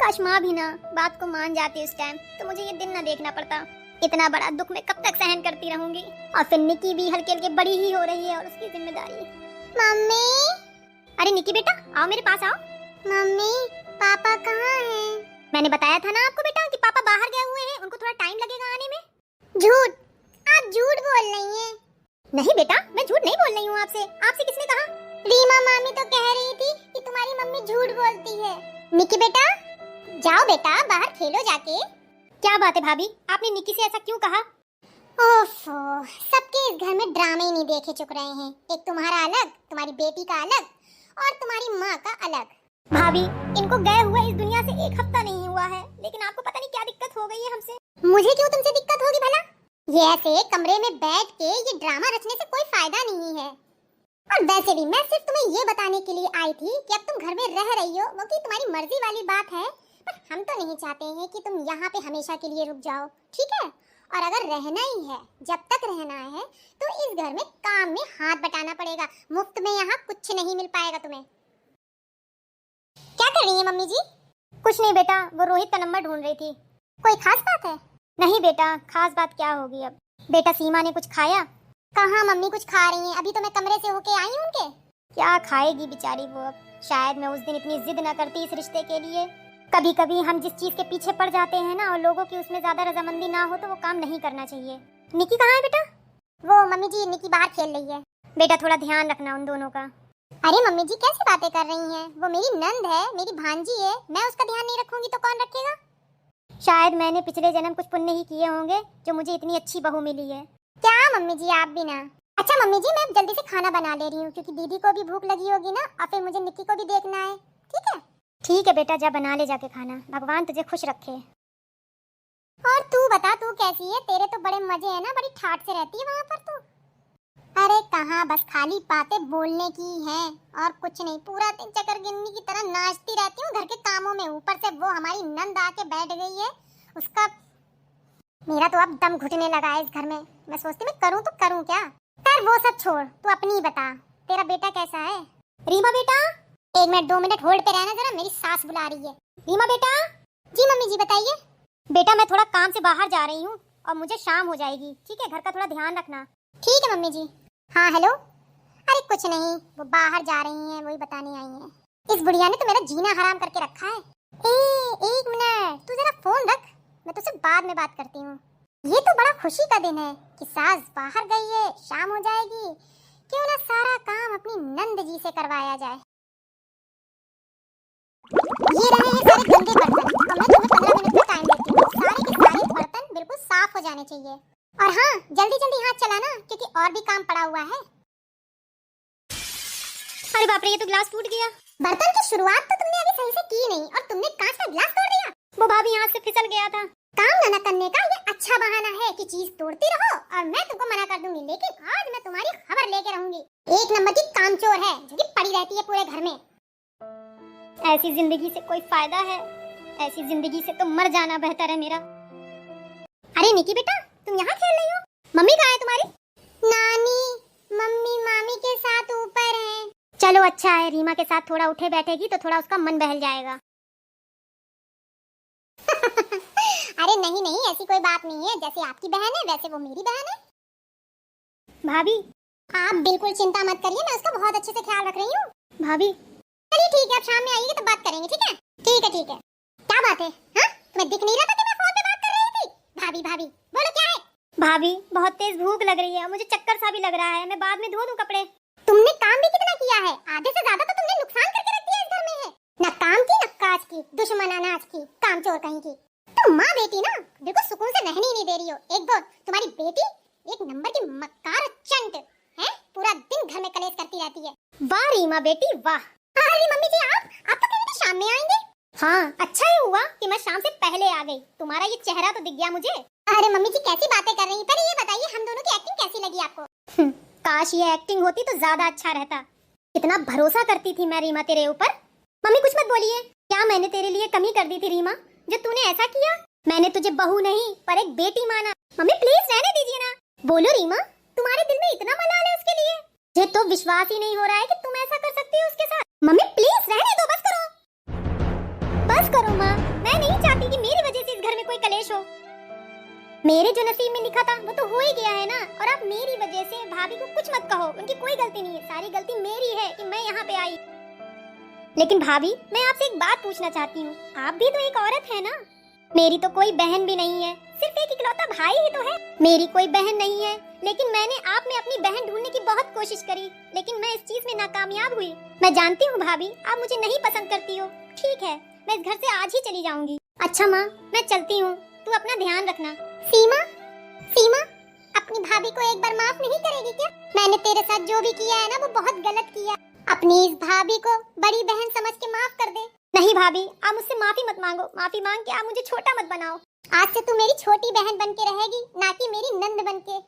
काश माँ भी ना बात को मान जाती उस टाइम, तो मुझे ये दिन ना देखना पड़ता। इतना बड़ा दुख मैं कब तक सहन करती रहूंगी। और फिर निकी भी हल्के हल्के बड़ी ही हो रही है और उसकी जिम्मेदारी। मम्मी, अरे निकी बेटा आओ मेरे पास आओ। मम्मी पापा कहाँ हैं? मैंने बताया था ना आपको बेटा कि पापा बाहर गए हुए हैं, उनको थोड़ा टाइम लगेगा आने में। झूठ, आप झूठ बोल रही हैं। नहीं बेटा मैं झूठ नहीं बोल रही हूँ आपसे। आपसे किसने कहा? रीमा मामी तो कह रही थी कि तुम्हारी मम्मी झूठ बोलती है। निकी बेटा जाओ बेटा बाहर खेलो जाके। क्या बात है भाभी, आपने निकी से ऐसा क्यों कहा? ओफो, सबके इस घर में ड्रामे ही नहीं देखे चुक रहे हैं। एक तुम्हारा अलग, तुम्हारी बेटी का अलग और तुम्हारी माँ का अलग। भाभी इनको गए हुए इस दुनिया से एक हफ्ता नहीं हुआ है, लेकिन आपको पता नहीं क्या दिक्कत हो गई है हमसे। मुझे क्यों तुमसे दिक्कत होगी भला? ये ऐसे कमरे में बैठ के ये ड्रामा रचने से कोई फायदा नहीं है। और वैसे भी मैं सिर्फ तुम्हें ये बताने के लिए आई थी कि अब तुम घर में रह रही हो वो कि तुम्हारी मर्जी वाली बात है, पर हम तो नहीं चाहते हैं कि तुम यहाँ पे हमेशा के लिए रुक जाओ, ठीक है? और अगर रहना ही है, जब तक रहना है तो इस घर में काम में हाथ बटाना पड़ेगा। मुफ्त में यहाँ कुछ नहीं मिल पाएगा तुम्हें। क्या कर रही है मम्मी जी? कुछ नहीं बेटा, वो रोहित का नंबर ढूंढ रही थी। कोई खास बात है? नहीं बेटा, खास बात क्या होगी अब। बेटा सीमा ने कुछ खाया? कहाँ मम्मी कुछ खा रही हैं, अभी तो मैं कमरे से होके आई हूँ उनके। क्या खाएगी बेचारी वो अब। शायद मैं उस दिन इतनी जिद न करती इस रिश्ते के लिए। कभी कभी हम जिस चीज के पीछे पड़ जाते हैं ना और लोगों की उसमें ज्यादा रजामंदी ना हो तो वो काम नहीं करना चाहिए। निकी कहाँ है बेटा? वो मम्मी जी निकी बाहर खेल रही है। बेटा थोड़ा ध्यान रखना उन दोनों का। अरे मम्मी जी कैसी बातें कर रही हैं? वो मेरी नंद है, मेरी भांजी है, मैं उसका ध्यान नहीं रखूंगी तो कौन रखेगा? शायद मैंने पिछले जन्म कुछ पुण्य ही किए होंगे जो मुझे इतनी अच्छी बहू मिली है। क्या मम्मी जी आप भी ना। अच्छा मम्मी जी मैं जल्दी से खाना बना ले रही हूँ क्योंकि दीदी को भी भूख लगी होगी ना और फिर मुझे निक्की को भी देखना है। ठीक है? ठीक है बेटा जा बना ले जाके खाना। भगवान तुझे खुश रखे। और तू बता तू कैसी है? तेरे तो बड़े मजे है ना, बड़ी ठाट से रहती है वहाँ पर तू। अरे कहाँ, बस खाली बातें बोलने की हैं और कुछ नहीं। पूरा दिन चकरगिन्नी की तरह नाचती रहती हूँ घर के कामों में। ऊपर से वो हमारी नंद आके बैठ गई है, उसका मेरा तो अब दम घुटने लगा है इस घर में। मैं सोचती मैं करूँ तो करूँ क्या? खैर वो सब छोड़, तू अपनी ही बता, तेरा बेटा कैसा है? रीमा बेटा 1 मिनट 2 मिनट होल्ड पे रहना जरा, मेरी सास बुला रही है। रीमा बेटा। जी मम्मी जी बताइए। बेटा मैं थोड़ा काम से बाहर जा रही हूँ और मुझे शाम हो जाएगी, ठीक है? घर का थोड़ा ध्यान रखना। ठीक है मम्मी जी। हाँ हेलो। अरे कुछ नहीं, वो बाहर जा रही हैं, वही बताने आई हैं। इस बुढ़िया ने तो मेरा जीना हराम करके रखा है। एक मिनट तू जरा फोन रख, मैं तुझसे बाद में बात करती हूँ। ये तो बड़ा खुशी का दिन है कि सास बाहर गई है, शाम हो जाएगी। क्यों ना सारा काम अपनी नंद जी से करवाया जाए। ये रहे हैं सारे गंदे बर्तन और मैं तुम्हें 15 मिनट का टाइम देती हूँ। सारे के सारे बर्तन बिल्कुल साफ हो जाने चाहिए। और हाँ जल्दी जल्दी हाथ चलाना क्योंकि और भी काम पड़ा हुआ है। अरे बाप रे ये तो गिलास टूट गया। बर्तन की शुरुआत तो तुमने अभी सही से की नहीं और तुमने कांच का गिलास तोड़ दिया। वो भाभी यहाँ से फिसल गया था। काम न करने का ये अच्छा बहाना है कि चीज तोड़ती रहो और मैं तुमको मना कर दूंगी, लेकिन आज मैं तुम्हारी खबर लेके रहूंगी। 1 नंबर की कामचोर है जो कि पड़ी रहती है पूरे घर में। ऐसी जिंदगी से कोई फायदा है? ऐसी जिंदगी से तो मर जाना बेहतर है मेरा। अरे निकी बेटा तुम यहाँ खेल रही हो? मम्मी कहाँ है तुम्हारी? नानी मम्मी मामी के साथ ऊपर है। चलो अच्छा है, रीमा के साथ थोड़ा उठे बैठेगी तो थोड़ा उसका मन बहल जाएगा। अरे नहीं नहीं ऐसी कोई बात नहीं है, जैसे आपकी बहन है वैसे वो मेरी बहन है। भाभी आप बिल्कुल चिंता मत करिए, मैं उसका बहुत अच्छे से ख्याल रख रही हूँ। भाभी चलिए ठीक है, आप शाम में आइएगा तो बात करेंगे, ठीक है? ठीक है ठीक है। क्या बात है? हाँ तुम्हें दिख नहीं रहा था कि मैं फोन पे बात कर रही थी? भाभी भाभी बोलो क्या है? भाभी बहुत तेज भूख लग रही है, मुझे चक्कर सा भी लग रहा है, मैं बाद में धो दूं कपड़े। तुमने काम भी कितना किया है? आधे से ज्यादा तो तुमने नुकसान करके रख दिया इस घर में है। न काम की न काज की, दुश्मन अनाज की, कामचोर कहीं की। तुम माँ बेटी ना बिल्कुल सुकून से रहने ही नहीं दे रही हो। एक दो तुम्हारी बेटी 1 नंबर की मक्कार चंट है, पूरा दिन घर में कलेश करती रहती है। वाह रीमा बेटी वाह। अरे मम्मी जी आप तो कहते शाम में आएंगे। हाँ अच्छा ही हुआ कि मैं शाम से पहले आ गई, तुम्हारा ये चेहरा तो दिख गया मुझे। अरे मम्मी जी कैसी बातें कर रही हैं? पहले ये बताइए हम दोनों की एक्टिंग कैसी लगी आपको? काश ये एक्टिंग होती तो ज्यादा अच्छा रहता। कितना भरोसा करती थी मैं रीमा तेरे ऊपर। मम्मी कुछ मत बोलिए, क्या मैंने तेरे लिए कमी कर दी थी रीमा जो तूने ऐसा किया? मैंने तुझे बहू नहीं पर एक बेटी माना। मम्मी प्लीज रहने दीजिए ना। बोलो रीमा तुम्हारे दिल में इतना मलाल है उसके लिए? मुझे तो विश्वास ही नहीं हो रहा है कि तुम ऐसा कर सकती हो उसके साथ। मम्मी प्लीज रहने दो, बस करो बस करो माँ, मैं नहीं चाहती कि मेरी वजह से इस घर में कोई कलेश हो। मेरे जो नसीब में लिखा था वो तो हो ही गया है ना। और आप मेरी वजह से भाभी को कुछ मत कहो, उनकी कोई गलती नहीं है, सारी गलती मेरी है कि मैं यहाँ पे आई। लेकिन भाभी, मैं आपसे एक बात पूछना चाहती हूँ, आप भी तो एक औरत है ना। मेरी तो कोई बहन भी नहीं है, सिर्फ एक इकलौता भाई ही तो है। मेरी कोई बहन नहीं है, लेकिन मैंने आप में अपनी बहन ढूंढने की बहुत कोशिश करी, लेकिन मैं इस चीज में नाकामयाब हुई। मैं जानती हूँ भाभी, आप मुझे नहीं पसंद करती हो। ठीक है, मैं इस घर से आज ही चली जाऊंगी। अच्छा माँ, मैं चलती हूँ, तू अपना ध्यान रखना। सीमा, सीमा, अपनी भाभी को एक बार माफ नहीं करेगी क्या? मैंने तेरे साथ जो भी किया है ना वो बहुत गलत किया। अपनी इस भाभी को बड़ी बहन समझ के माफ कर दे। नहीं भाभी, आप मुझसे माफी मत मांगो, माफी मांग के आप मुझे छोटा मत बनाओ। आज से तू मेरी छोटी बहन बन के रहेगी, ना कि मेरी नंद बन के।